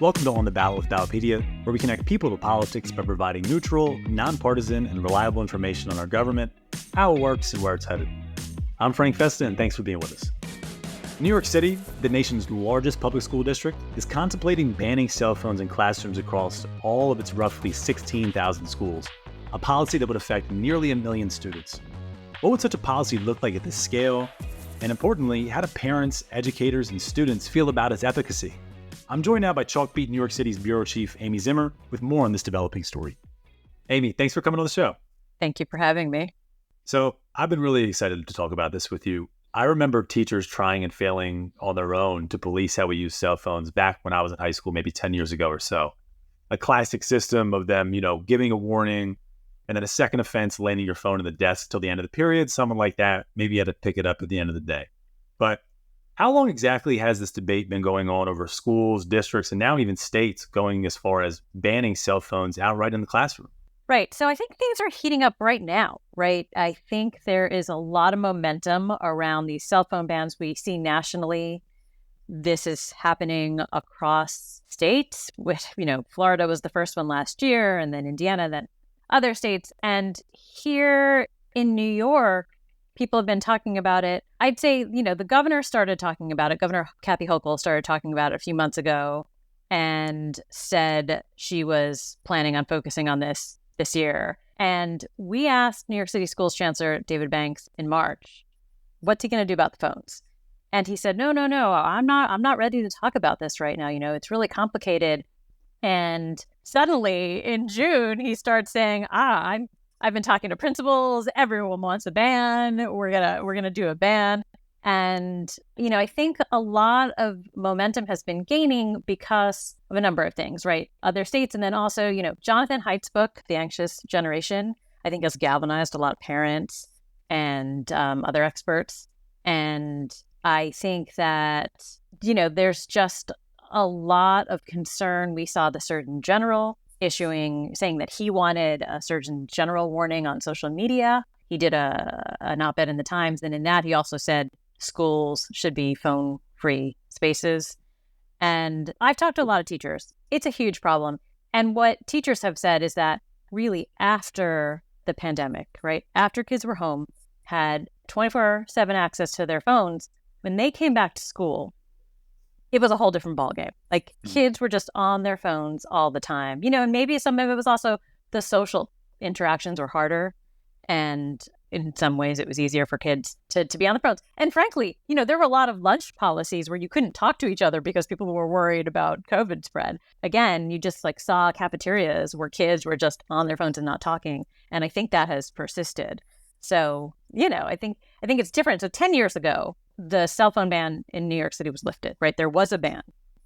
Welcome to On the Ballot with Ballotpedia, where we connect people to politics by providing neutral, nonpartisan, and reliable information on our government, how it works, and where it's headed. I'm Frank Festa, and thanks for being with us. New York City, the nation's largest public school district, is contemplating banning cell phones in classrooms across all of its roughly 16,000 schools, a policy that would affect nearly 1 million students. What would such a policy look like at this scale? And importantly, how do parents, educators, and students feel about its efficacy? I'm joined now by Chalkbeat New York City's bureau chief, Amy Zimmer, with more on this developing story. Amy, thanks for coming on the show. Thank you for having me. So I've been really excited to talk about this with you. I remember teachers trying and failing on their own to police how we use cell phones back when I was in high school, maybe 10 years ago or so. A classic system of them, giving a warning and then a second offense, landing your phone in the desk till the end of the period, someone like that. Maybe you had to pick it up at the end of the day. But how long exactly has this debate been going on over schools, districts, and now even states going as far as banning cell phones outright in the classroom? Right. So I think things are heating up right now, right? I think there is a lot of momentum around these cell phone bans we see nationally. This is happening across states, which, Florida was the first one last year, and then Indiana, then other states. And here in New York, people have been talking about it. I'd say, the governor started talking about it. Governor Kathy Hochul started talking about it a few months ago and said she was planning on focusing on this year. And we asked New York City Schools Chancellor David Banks in March, what's he going to do about the phones? And he said, no, I'm not ready to talk about this right now. It's really complicated. And suddenly in June, he starts saying, I've been talking to principals. Everyone wants a ban. We're gonna do a ban. And, I think a lot of momentum has been gaining because of a number of things, right? Other states. And then also, Jonathan Haidt's book, The Anxious Generation, I think has galvanized a lot of parents and other experts. And I think that, there's just a lot of concern. We saw the Surgeon General saying that he wanted a Surgeon General warning on social media. He did an op-ed in the Times. And in that, he also said schools should be phone-free spaces. And I've talked to a lot of teachers. It's a huge problem. And what teachers have said is that really after the pandemic, right, after kids were home, had 24/7 access to their phones, when they came back to school, it was a whole different ballgame. Like kids were just on their phones all the time, and maybe some of it was also the social interactions were harder. And in some ways it was easier for kids to be on the phones. And frankly, there were a lot of lunch policies where you couldn't talk to each other because people were worried about COVID spread. Again, you just saw cafeterias where kids were just on their phones and not talking. And I think that has persisted. So, I think it's different. So 10 years ago, the cell phone ban in New York City was lifted, right? There was a ban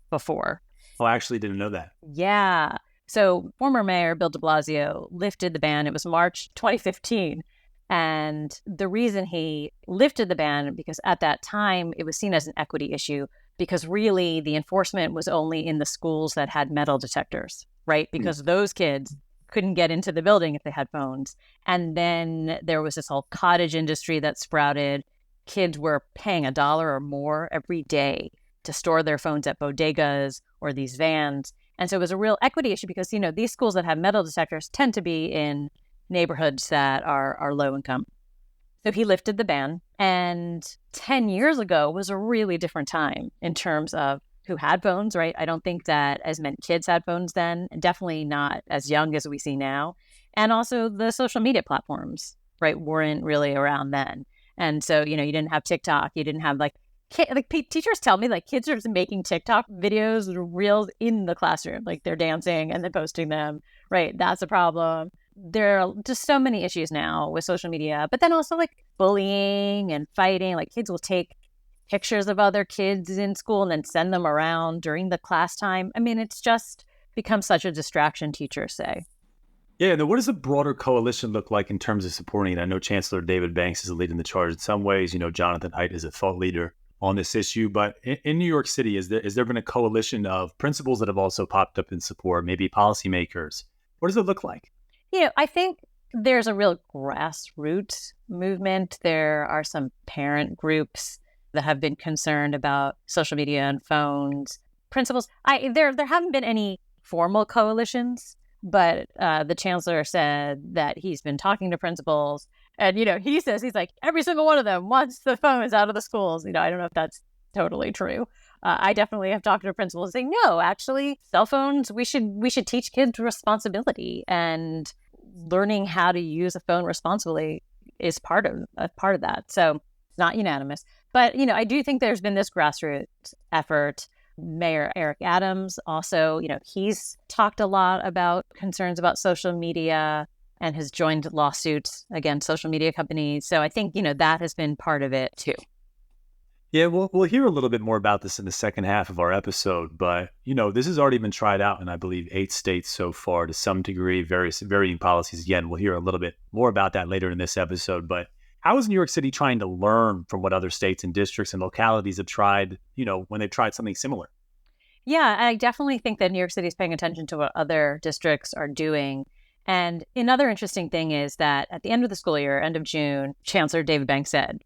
before. Oh, I actually didn't know that. Yeah. So former mayor Bill de Blasio lifted the ban. It was March 2015. And the reason he lifted the ban, because at that time, it was seen as an equity issue, because really the enforcement was only in the schools that had metal detectors, right? Because those kids couldn't get into the building if they had phones. And then there was this whole cottage industry that sprouted. Kids were paying $1 or more every day to store their phones at bodegas or these vans. And so it was a real equity issue because, these schools that have metal detectors tend to be in neighborhoods that are low income. So he lifted the ban. And 10 years ago was a really different time in terms of who had phones, right? I don't think that as many kids had phones then, and definitely not as young as we see now. And also the social media platforms, right, weren't really around then. And so, you didn't have TikTok. You didn't have teachers tell me kids are just making TikTok videos or reels in the classroom. They're dancing and then posting them. Right. That's a problem. There are just so many issues now with social media, but then also bullying and fighting. Kids will take pictures of other kids in school and then send them around during the class time. I mean, it's just become such a distraction, teachers say. Yeah, and then what does the broader coalition look like in terms of supporting it? I know Chancellor David Banks is leading the charge in some ways. Jonathan Haidt is a thought leader on this issue. But in New York City, is there been a coalition of principals that have also popped up in support, maybe policymakers? What does it look like? I think there's a real grassroots movement. There are some parent groups that have been concerned about social media and phones. principals, there haven't been any formal coalitions, but the chancellor said that he's been talking to principals, and he says he's like every single one of them wants the phones out of the schools. I don't know if that's totally true. I definitely have talked to principals saying, no, actually, cell phones, we should teach kids responsibility, and learning how to use a phone responsibly is part of that. So it's not unanimous, but I do think there's been this grassroots effort. Mayor Eric Adams also, he's talked a lot about concerns about social media and has joined lawsuits against social media companies. So I think, that has been part of it too. Yeah, we'll hear a little bit more about this in the second half of our episode, but this has already been tried out in, I believe, 8 states so far to some degree, various varying policies. Again, we'll hear a little bit more about that later in this episode. But how is New York City trying to learn from what other states and districts and localities have tried, when they've tried something similar? Yeah, I definitely think that New York City is paying attention to what other districts are doing. And another interesting thing is that at the end of the school year, end of June, Chancellor David Banks said,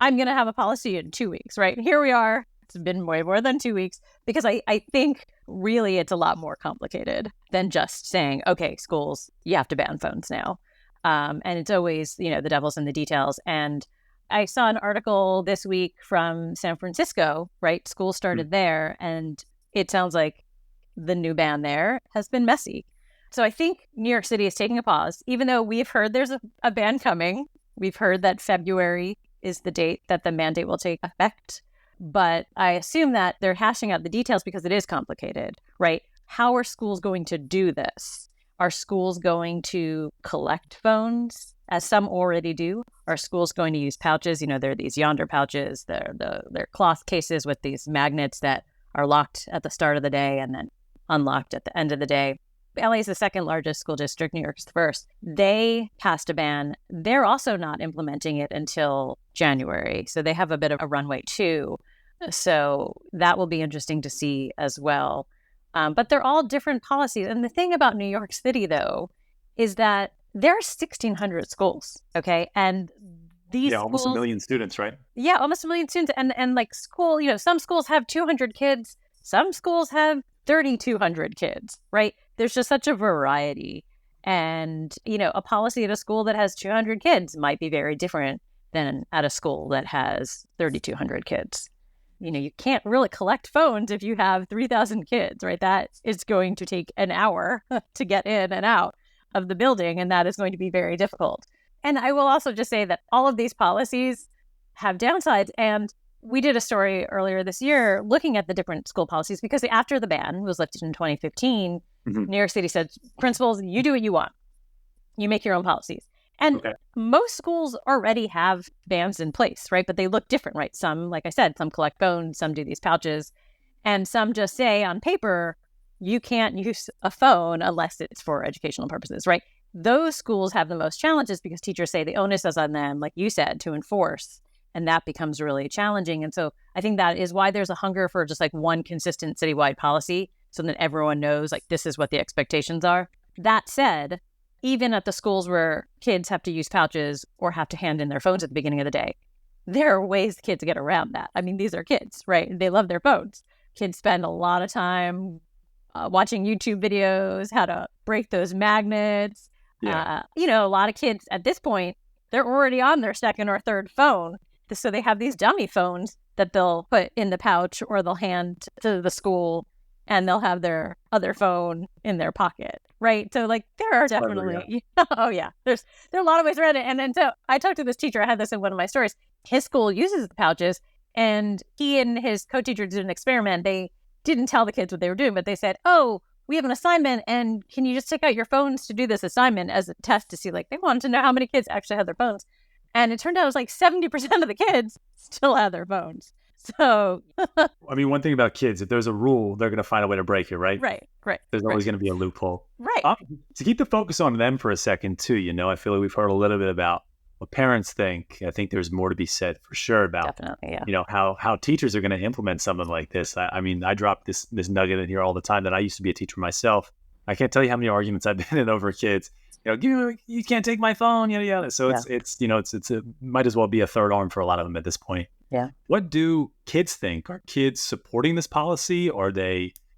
I'm going to have a policy in 2 weeks, right? And here we are. It's been way more than 2 weeks, because I think really it's a lot more complicated than just saying, okay, schools, you have to ban phones now. And it's always, the devil's in the details. And I saw an article this week from San Francisco, right? School started there, and it sounds like the new ban there has been messy. So I think New York City is taking a pause, even though we've heard there's a ban coming. We've heard that February is the date that the mandate will take effect. But I assume that they're hashing out the details because it is complicated, right? How are schools going to do this? Are schools going to collect phones, as some already do? Are schools going to use pouches? There are these Yonder pouches. They're cloth cases with these magnets that are locked at the start of the day and then unlocked at the end of the day. LA is the second largest school district. New York's the first. They passed a ban. They're also not implementing it until January. So they have a bit of a runway too. So that will be interesting to see as well. But they're all different policies. And the thing about New York City, though, is that there are 1,600 schools, okay? And these schools, almost 1 million students, right? Yeah, almost 1 million students. And like school, some schools have 200 kids. Some schools have 3,200 kids, right? There's just such a variety. And, a policy at a school that has 200 kids might be very different than at a school that has 3,200 kids. You can't really collect phones if you have 3,000 kids, right? That is going to take an hour to get in and out of the building, and that is going to be very difficult. And I will also just say that all of these policies have downsides. And we did a story earlier this year looking at the different school policies, because after the ban was lifted in 2015, New York City said, principals, you do what you want. You make your own policies. And most schools already have bans in place, right? But they look different, right? Some, like I said, some collect phones, some do these pouches, and some just say on paper, you can't use a phone unless it's for educational purposes, right? Those schools have the most challenges because teachers say the onus is on them, like you said, to enforce. And that becomes really challenging. And so I think that is why there's a hunger for just like one consistent citywide policy so that everyone knows like this is what the expectations are. That said, even at the schools where kids have to use pouches or have to hand in their phones at the beginning of the day, there are ways kids get around that. I mean, these are kids, right? They love their phones. Kids spend a lot of time watching YouTube videos, how to break those magnets. A lot of kids at this point, they're already on their second or third phone. So they have these dummy phones that they'll put in the pouch or they'll hand to the school, and they'll have their other phone in their pocket, right? So like there are definitely, there are a lot of ways around it. And so I talked to this teacher, I had this in one of my stories. His school uses the pouches, and he and his co-teacher did an experiment. They didn't tell the kids what they were doing, but they said, oh, we have an assignment, and can you just take out your phones to do this assignment as a test to see, like, they wanted to know how many kids actually had their phones. And it turned out it was like 70% of the kids still had their phones. So, I mean, one thing about kids, if there's a rule, they're going to find a way to break it, right? Right. There's always going to be a loophole. Right. To keep the focus on them for a second, too, I feel like we've heard a little bit about what parents think. I think there's more to be said for sure about, how teachers are going to implement something like this. I mean, I drop this nugget in here all the time that I used to be a teacher myself. I can't tell you how many arguments I've been in over kids. You can't take my phone, yada yada. So it's might as well be a third arm for a lot of them at this point. Yeah. What do kids think? Are kids supporting this policy?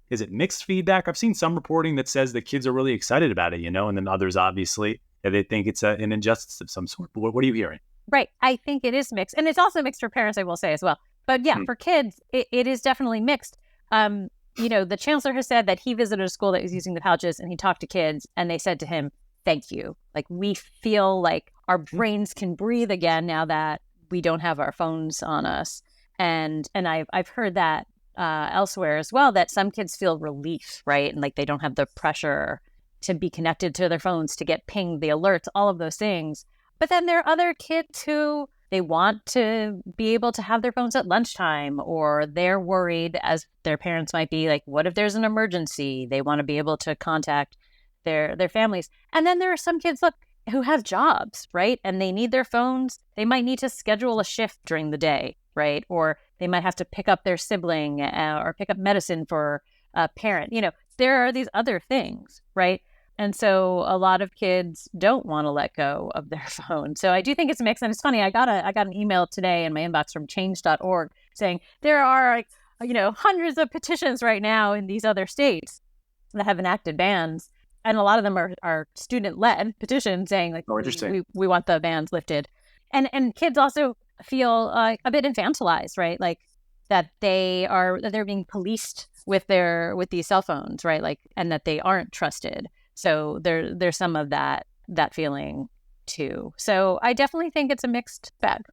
Is it mixed feedback? I've seen some reporting that says that kids are really excited about it, and then others, obviously, that they think it's an injustice of some sort. But what are you hearing? Right. I think it is mixed. And it's also mixed for parents, I will say as well. But yeah, for kids, it is definitely mixed. The chancellor has said that he visited a school that was using the pouches and he talked to kids and they said to him, thank you. Like, we feel like our brains can breathe again now that we don't have our phones on us. And I've heard that elsewhere as well, that some kids feel relief, right? And like they don't have the pressure to be connected to their phones, to get pinged, the alerts, all of those things. But then there are other kids who they want to be able to have their phones at lunchtime, or they're worried, as their parents might be, like, what if there's an emergency? They want to be able to contact their families. And then there are some kids, look, who have jobs, right? And they need their phones. They might need to schedule a shift during the day, right? Or they might have to pick up their sibling or pick up medicine for a parent. There are these other things, right? And so a lot of kids don't want to let go of their phone. So I do think it's mixed. And it's funny, I got an email today in my inbox from change.org saying there are, hundreds of petitions right now in these other states that have enacted bans. And a lot of them are student-led petitions saying, like, we want the bans lifted. And kids also feel a bit infantilized, right? Like that they're being policed with these cell phones, right? Like, and that they aren't trusted. So there's some of that feeling too. So I definitely think it's a mixed bag.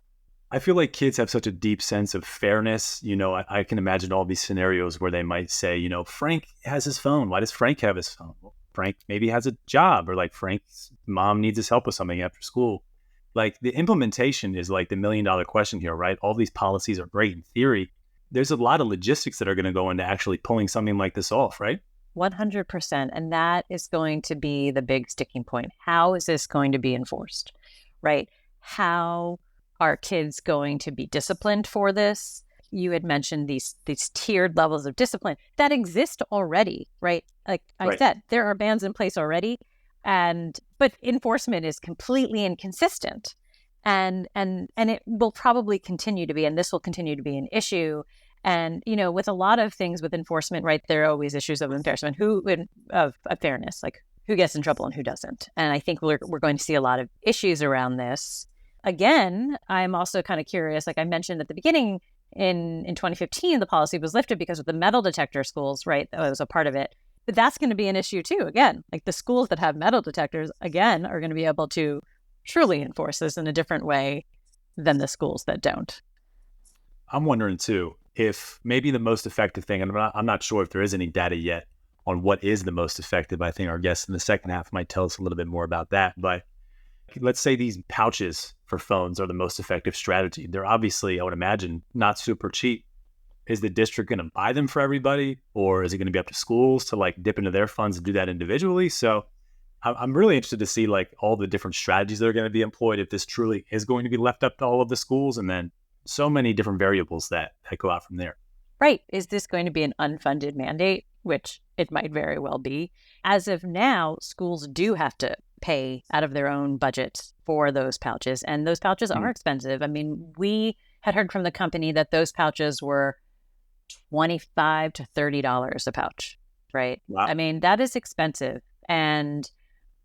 I feel like kids have such a deep sense of fairness. I can imagine all these scenarios where they might say, Frank has his phone. Why does Frank have his phone? Well, Frank maybe has a job, or like Frank's mom needs his help with something after school. Like, the implementation is like the $1 million question here, right? All these policies are great in theory. There's a lot of logistics that are going to go into actually pulling something like this off, right? 100%. And that is going to be the big sticking point. How is this going to be enforced, right? How are kids going to be disciplined for this? You had mentioned these tiered levels of discipline that exist already, right? Like I said, there are bans in place already, but enforcement is completely inconsistent. And it will probably continue to be, and this will continue to be an issue. And, with a lot of things with enforcement, right, there are always issues of enforcement, of fairness, like who gets in trouble and who doesn't. And I think we're going to see a lot of issues around this. Again, I'm also kind of curious, like I mentioned at the beginning, in 2015, the policy was lifted because of the metal detector schools, right? That was a part of it. But that's going to be an issue too. Again, like the schools that have metal detectors, again, are going to be able to truly enforce this in a different way than the schools that don't. I'm wondering too, if maybe the most effective thing, and I'm not sure if there is any data yet on what is the most effective. I think our guest in the second half might tell us a little bit more about that. But let's say these pouches for phones are the most effective strategy. They're obviously, I would imagine, not super cheap. Is the district going to buy them for everybody, or is it going to be up to schools to like dip into their funds and do that individually? So I'm really interested to see like all the different strategies that are going to be employed, if this truly is going to be left up to all of the schools, and then so many different variables that go out from there. Right. Is this going to be an unfunded mandate, which it might very well be? As of now, schools do have to pay out of their own budget for those pouches, and those pouches are expensive. I mean, we had heard from the company that those pouches were $25 to $30 a pouch, right? Wow. I mean, that is expensive. And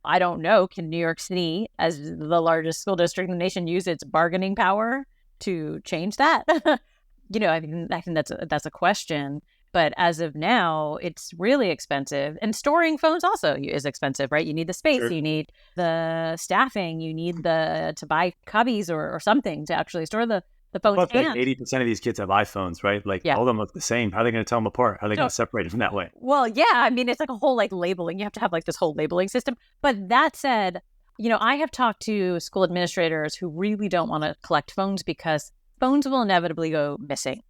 I don't know, can New York City, as the largest school district in the nation, use its bargaining power to change that? I think that's a question. But as of now, it's really expensive. And storing phones also is expensive, right? You need the space, You need the staffing, you need to buy cubbies or something to actually store the phones. Plus, like 80% of these kids have iPhones, right? Like all of them look the same. How are they going to tell them apart? How are they going to separate them that way? Well, yeah. I mean, it's like a whole like labeling. You have to have like this whole labeling system. But that said, I have talked to school administrators who really don't want to collect phones because phones will inevitably go missing.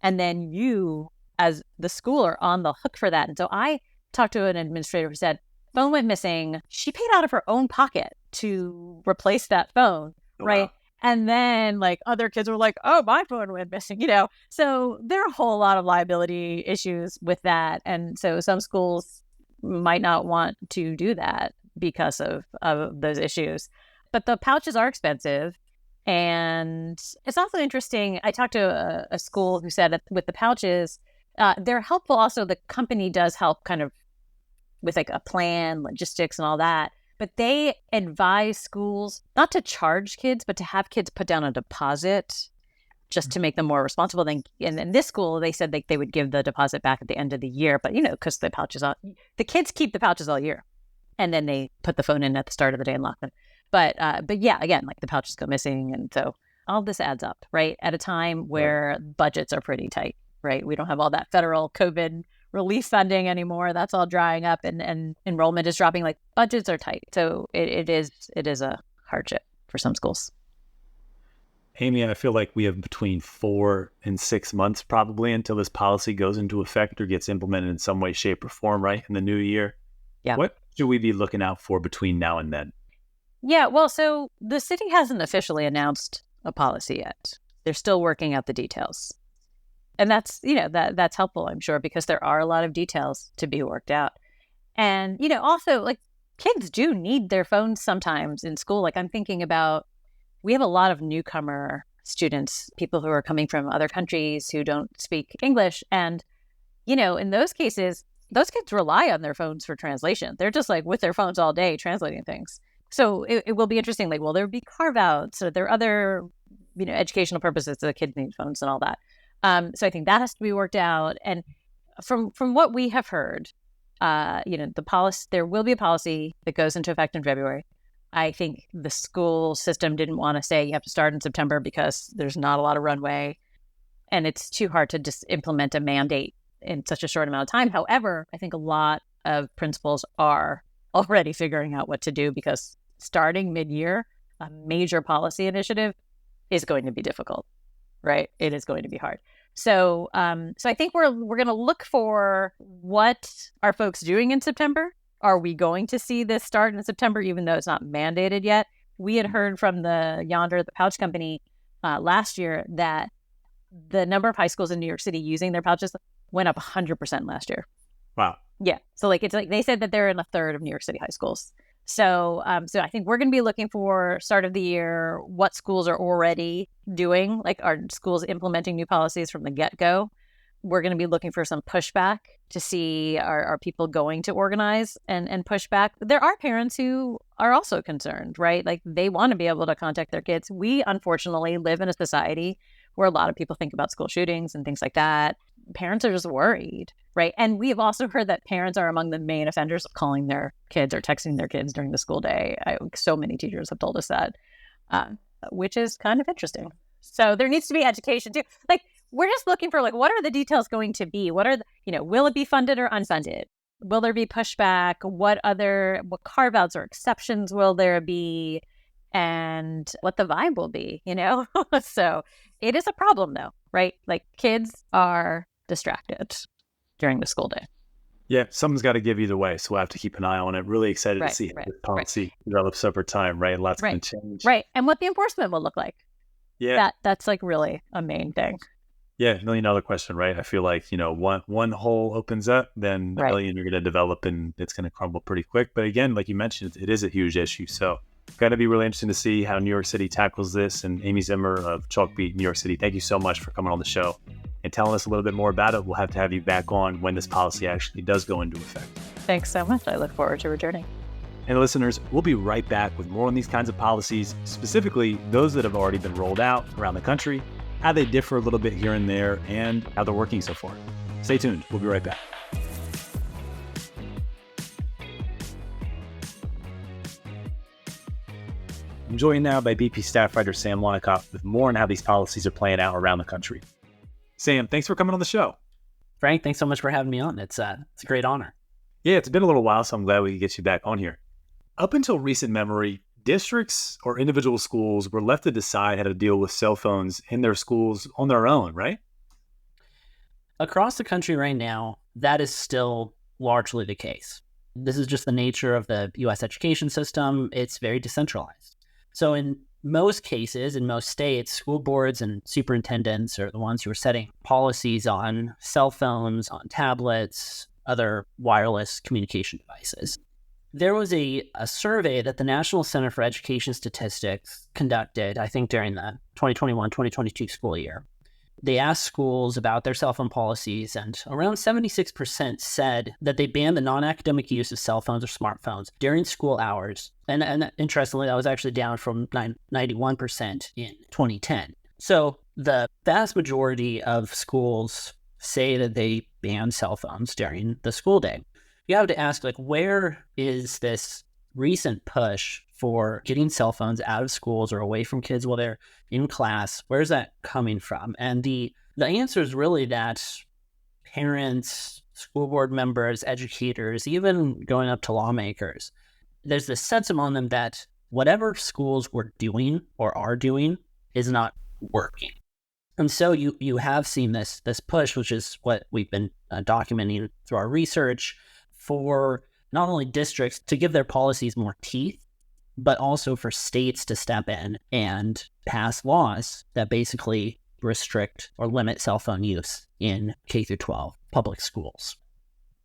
And then you, as the school, are on the hook for that. And so I talked to an administrator who said, phone went missing. She paid out of her own pocket to replace that phone, right? Wow. And then like other kids were like, oh, my phone went missing, So there are a whole lot of liability issues with that. And so some schools might not want to do that because of those issues. But the pouches are expensive. And it's also interesting. I talked to a school who said that with the pouches, they're helpful. Also, the company does help kind of with like a plan, logistics and all that. But they advise schools not to charge kids, but to have kids put down a deposit just to make them more responsible. And in this school, they said they would give the deposit back at the end of the year. But, because the pouches, the kids keep the pouches all year. And then they put the phone in at the start of the day and lock them. But yeah, again, like the pouches go missing. And so all this adds up, right? At a time where budgets are pretty tight, right? We don't have all that federal COVID relief funding anymore. That's all drying up and enrollment is dropping. Like budgets are tight. So it is a hardship for some schools. Amy, I feel like we have between 4 and 6 months probably until this policy goes into effect or gets implemented in some way, shape, or form, right, in the new year. Yeah. What should we be looking out for between now and then? Yeah, well, so the city hasn't officially announced a policy yet. They're still working out the details. And that's, that's helpful, I'm sure, because there are a lot of details to be worked out. And, also, like, kids do need their phones sometimes in school. Like, I'm thinking about, we have a lot of newcomer students, people who are coming from other countries who don't speak English. And, in those cases, those kids rely on their phones for translation. They're just like with their phones all day translating things. So it will be interesting. Like, will there be carve-outs? Or there are other, educational purposes that the kids need phones and all that. So I think that has to be worked out. And from what we have heard, the policy, there will be a policy that goes into effect in February. I think the school system didn't want to say you have to start in September because there's not a lot of runway and it's too hard to just implement a mandate in such a short amount of time. However, I think a lot of principals are already figuring out what to do because starting mid-year, a major policy initiative is going to be difficult, right? It is going to be hard. So I think we're going to look for what are folks doing in September. Are we going to see this start in September, even though it's not mandated yet? We had heard from the pouch company last year that the number of high schools in New York City using their pouches went up 100% last year. Wow. Yeah. So it's like they said that they're in a third of New York City high schools. So I think we're going to be looking for start of the year, what schools are already doing, like are schools implementing new policies from the get-go. We're going to be looking for some pushback to see are people going to organize and push back. There are parents who are also concerned, right? Like they want to be able to contact their kids. We unfortunately live in a society where a lot of people think about school shootings and things like that. Parents are just worried, right? And we have also heard that parents are among the main offenders of calling their kids or texting their kids during the school day. So many teachers have told us that, which is kind of interesting. So there needs to be education too. Like we're just looking for what are the details going to be? What are will it be funded or unfunded? Will there be pushback? What carve-outs or exceptions will there be? And what the vibe will be, So it is a problem though, right? Like kids are distracted during the school day. Yeah, something's got to give either way. So we'll have to keep an eye on it. Really excited to see how this policy develops over time, right? Lots can change. Right. And what the enforcement will look like. Yeah. That's really a main thing. Yeah, $1 million question, right? I feel like, one hole opens up, then a million are going to develop and it's going to crumble pretty quick. But again, like you mentioned, it is a huge issue. So got to be really interesting to see how New York City tackles this. And Amy Zimmer of Chalkbeat, New York City, thank you so much for coming on the show and telling us a little bit more about it. We'll have to have you back on when this policy actually does go into effect. Thanks so much. I look forward to returning. And listeners, we'll be right back with more on these kinds of policies, specifically those that have already been rolled out around the country, how they differ a little bit here and there, and how they're working so far. Stay tuned. We'll be right back. I'm joined now by BP staff writer Sam Wonacott with more on how these policies are playing out around the country. Sam, thanks for coming on the show. Frank, thanks so much for having me on. It's a great honor. Yeah, it's been a little while, so I'm glad we could get you back on here. Up until recent memory, districts or individual schools were left to decide how to deal with cell phones in their schools on their own, right? Across the country right now, that is still largely the case. This is just the nature of the U.S. education system. It's very decentralized. So in most cases, in most states, school boards and superintendents are the ones who are setting policies on cell phones, on tablets, other wireless communication devices. There was a survey that the National Center for Education Statistics conducted, I think, during the 2021-2022 school year. They asked schools about their cell phone policies, and around 76% said that they banned the non-academic use of cell phones or smartphones during school hours. And interestingly, that was actually down from 91% in 2010. So the vast majority of schools say that they ban cell phones during the school day. You have to ask, like, where is this recent push for getting cell phones out of schools or away from kids while they're in class? Where's that coming from? And the answer is really that parents, school board members, educators, even going up to lawmakers, there's this sense among them that whatever schools were doing or are doing is not working. And so you have seen this push, which is what we've been documenting through our research, for not only districts to give their policies more teeth, but also for states to step in and pass laws that basically restrict or limit cell phone use in K through 12 public schools.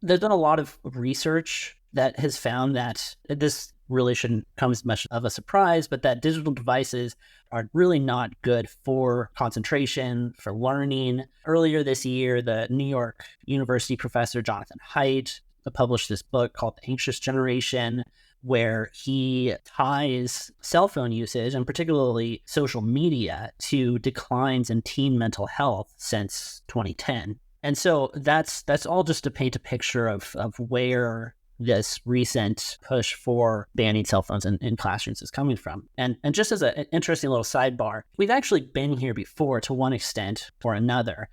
There's been a lot of research that has found that this really shouldn't come as much of a surprise, but that digital devices are really not good for concentration, for learning. Earlier this year, the New York University professor Jonathan Haidt published this book called The Anxious Generation, where he ties cell phone usage, and particularly social media, to declines in teen mental health since 2010. And so that's all just to paint a picture of where this recent push for banning cell phones in classrooms is coming from. And just as an interesting little sidebar, we've actually been here before to one extent or another.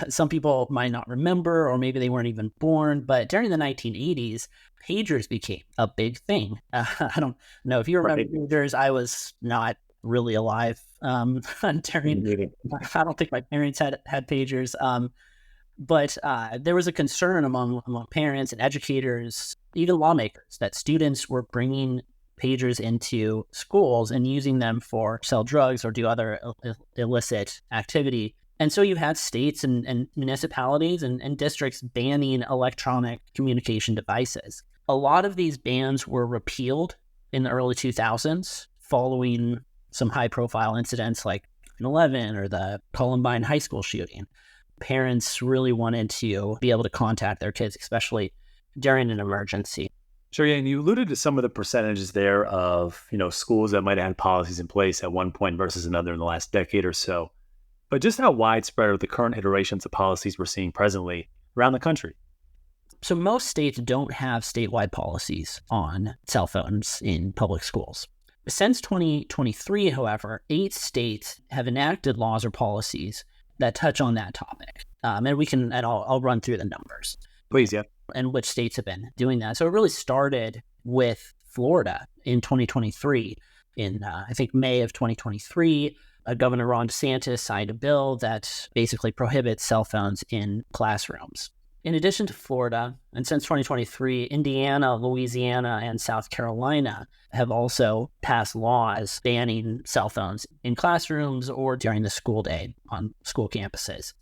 Some people might not remember, or maybe they weren't even born, but during the 1980s, pagers became a big thing. I don't know if you remember pagers. I was not really alive during. I don't think my parents had pagers. But there was a concern among parents and educators, even lawmakers, that students were bringing pagers into schools and using them for sell drugs or do other illicit activity. And so you had states and municipalities and districts banning electronic communication devices. A lot of these bans were repealed in the early 2000s following some high-profile incidents like 9/11 or the Columbine high school shooting. Parents really wanted to be able to contact their kids, especially during an emergency. Sure, yeah, and you alluded to some of the percentages there of, schools that might have had policies in place at one point versus another in the last decade or so. But just how widespread are the current iterations of policies we're seeing presently around the country? So most states don't have statewide policies on cell phones in public schools. Since 2023, however, 8 states have enacted laws or policies that touch on that topic. And I'll run through the numbers. Please, yeah. And which states have been doing that. So it really started with Florida in 2023. In, I think, May of 2023, Governor Ron DeSantis signed a bill that basically prohibits cell phones in classrooms. In addition to Florida, and since 2023, Indiana, Louisiana, and South Carolina have also passed laws banning cell phones in classrooms or during the school day on school campuses.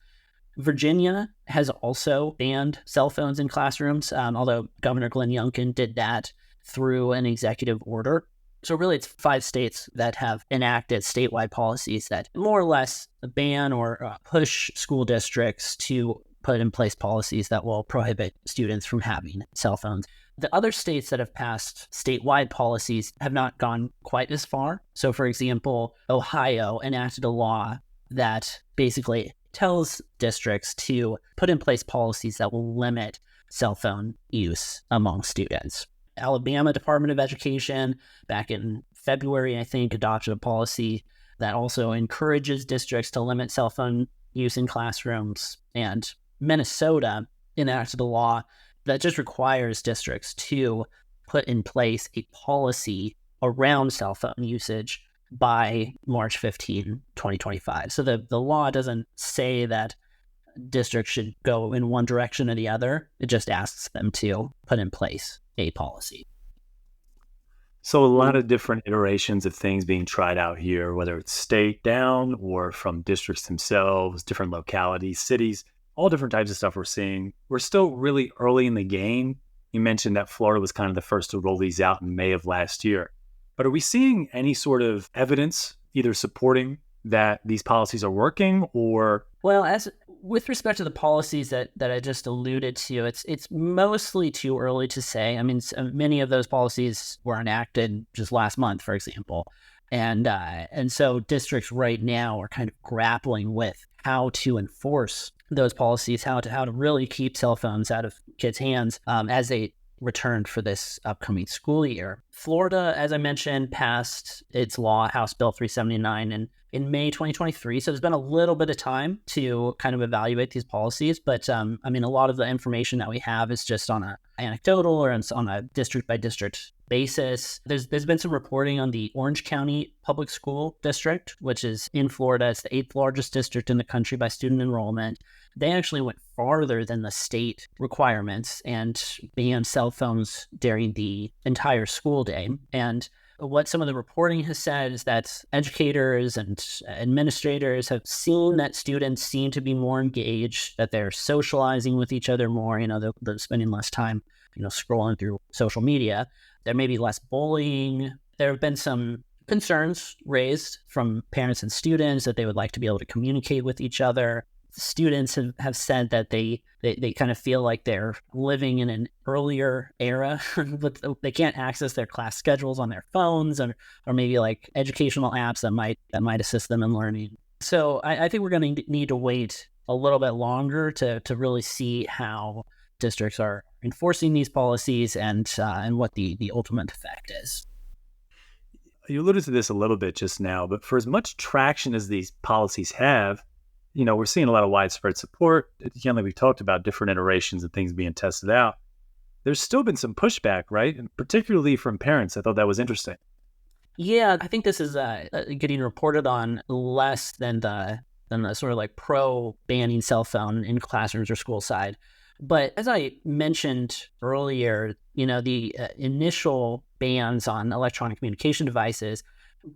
Virginia has also banned cell phones in classrooms, although Governor Glenn Youngkin did that through an executive order. So really, it's 5 states that have enacted statewide policies that more or less ban or push school districts to put in place policies that will prohibit students from having cell phones. The other states that have passed statewide policies have not gone quite as far. So, for example, Ohio enacted a law that basically tells districts to put in place policies that will limit cell phone use among students. Alabama Department of Education, back in February, I think, adopted a policy that also encourages districts to limit cell phone use in classrooms. And Minnesota enacted a law that just requires districts to put in place a policy around cell phone usage by March 15, 2025. So the law doesn't say that districts should go in one direction or the other. It just asks them to put in place a policy. So a lot of different iterations of things being tried out here, whether it's state down or from districts themselves, different localities, cities, all different types of stuff we're seeing. We're still really early in the game You mentioned that Florida was kind of the first to roll these out in May of last year. But are we seeing any sort of evidence either supporting that these policies are working or? Well, as with respect to the policies that I just alluded to, it's mostly too early to say. I mean, many of those policies were enacted just last month, for example. And so districts right now are kind of grappling with how to enforce those policies, how to really keep cell phones out of kids' hands as they returned for this upcoming school year. Florida, as I mentioned, passed its law, House Bill 379, in May 2023. So there's been a little bit of time to kind of evaluate these policies. But I mean, a lot of the information that we have is just on a anecdotal or on a district by district basis. There's been some reporting on the Orange County Public School District, which is in Florida. It's the 8th largest district in the country by student enrollment. They actually went farther than the state requirements and banned cell phones during the entire school day. And what some of the reporting has said is that educators and administrators have seen that students seem to be more engaged, that they're socializing with each other more. They're spending less time, scrolling through social media. There may be less bullying. There have been some concerns raised from parents and students that they would like to be able to communicate with each other. Students have said that they kind of feel like they're living in an earlier era, but they can't access their class schedules on their phones or maybe like educational apps that might assist them in learning. So I think we're going to need to wait a little bit longer to really see how districts are enforcing these policies and what the ultimate effect is. You alluded to this a little bit just now, but for as much traction as these policies have, we're seeing a lot of widespread support. Again, like we talked about, different iterations of things being tested out. There's still been some pushback, right? And particularly from parents. I thought that was interesting. Yeah, I think this is getting reported on less than the sort of like pro banning cell phone in classrooms or school side. But as I mentioned earlier, the initial bans on electronic communication devices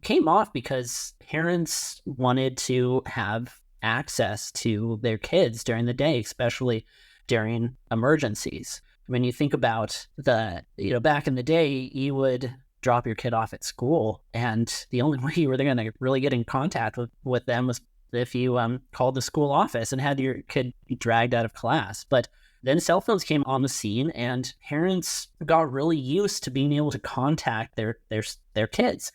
came off because parents wanted to have access to their kids during the day, especially during emergencies. When you think about back in the day, you would drop your kid off at school, and the only way you were going to really get in contact with them was if you called the school office and had your kid be dragged out of class. But then cell phones came on the scene, and parents got really used to being able to contact their kids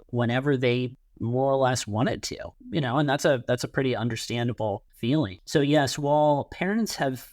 whenever they more or less wanted to, and that's a pretty understandable feeling. So yes, while parents have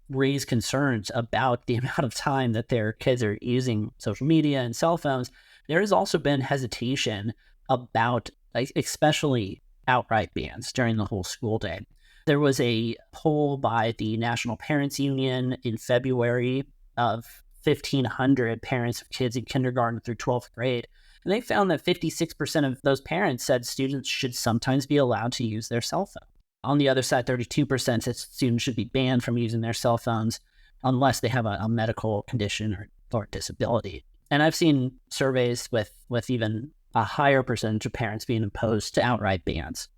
raised concerns about the amount of time that their kids are using social media and cell phones, there has also been hesitation about especially outright bans during the whole school day. There was a poll by the National Parents Union in February of 1,500 parents of kids in kindergarten through 12th grade. And they found that 56% of those parents said students should sometimes be allowed to use their cell phone. On the other side, 32% said students should be banned from using their cell phones unless they have a medical condition or disability. And I've seen surveys with even a higher percentage of parents being opposed to outright bans.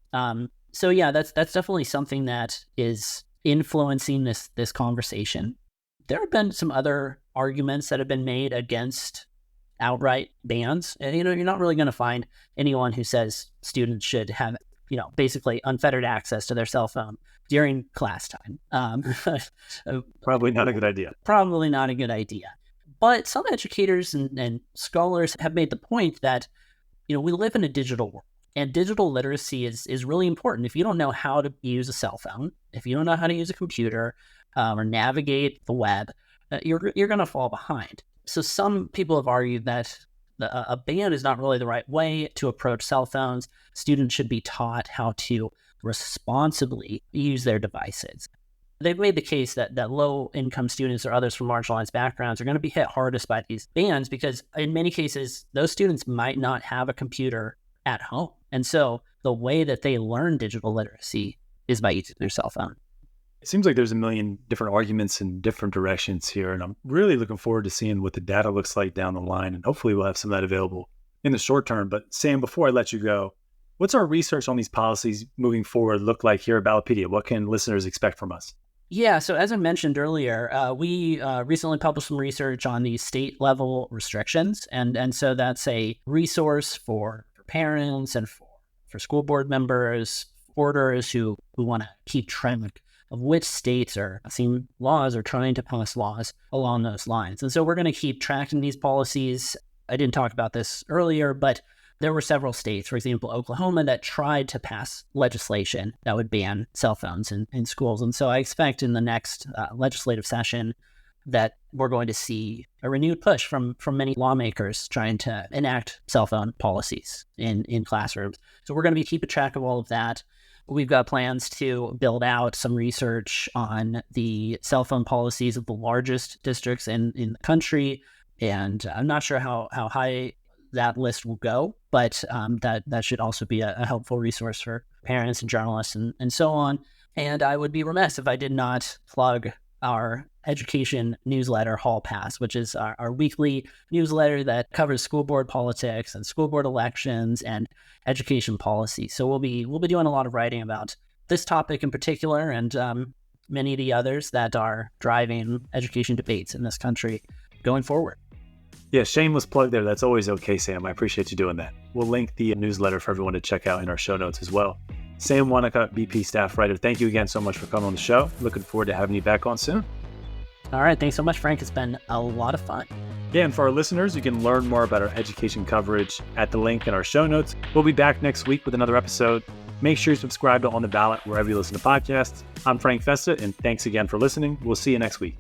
So yeah, that's definitely something that is influencing this conversation. There have been some other arguments that have been made against outright bans. And, you're not really going to find anyone who says students should have, basically unfettered access to their cell phone during class time. Probably not a good idea. Probably not a good idea. But some educators and scholars have made the point that, we live in a digital world, and digital literacy is really important. If you don't know how to use a cell phone, if you don't know how to use a computer or navigate the web, you're going to fall behind. So some people have argued that a ban is not really the right way to approach cell phones. Students should be taught how to responsibly use their devices. They've made the case that low-income students or others from marginalized backgrounds are going to be hit hardest by these bans because in many cases, those students might not have a computer at home. And so the way that they learn digital literacy is by using their cell phone. It seems like there's a million different arguments in different directions here, and I'm really looking forward to seeing what the data looks like down the line, and hopefully we'll have some of that available in the short term. But Sam, before I let you go, what's our research on these policies moving forward look like here at Ballotpedia? What can listeners expect from us? Yeah, so as I mentioned earlier, we recently published some research on these state-level restrictions, and so that's a resource for parents and for school board members, orders who want to keep track of which states are passing laws or trying to pass laws along those lines. And so we're going to keep tracking these policies. I didn't talk about this earlier, but there were several states, for example, Oklahoma, that tried to pass legislation that would ban cell phones in schools. And so I expect in the next legislative session that we're going to see a renewed push from many lawmakers trying to enact cell phone policies in classrooms. So we're going to be keeping track of all of that. We've got plans to build out some research on the cell phone policies of the largest districts in the country. And I'm not sure how high that list will go, but that should also be a helpful resource for parents and journalists and so on. And I would be remiss if I did not plug our education newsletter, Hall Pass, which is our weekly newsletter that covers school board politics and school board elections and education policy. So we'll be doing a lot of writing about this topic in particular and many of the others that are driving education debates in this country going forward. Yeah, shameless plug there. That's always okay, Sam. I appreciate you doing that. We'll link the newsletter for everyone to check out in our show notes as well. Sam Wonacott, BP staff writer, thank you again so much for coming on the show. Looking forward to having you back on soon. All right. Thanks so much, Frank. It's been a lot of fun. Yeah, and for our listeners, you can learn more about our education coverage at the link in our show notes. We'll be back next week with another episode. Make sure you subscribe to On the Ballot wherever you listen to podcasts. I'm Frank Festa, and thanks again for listening. We'll see you next week.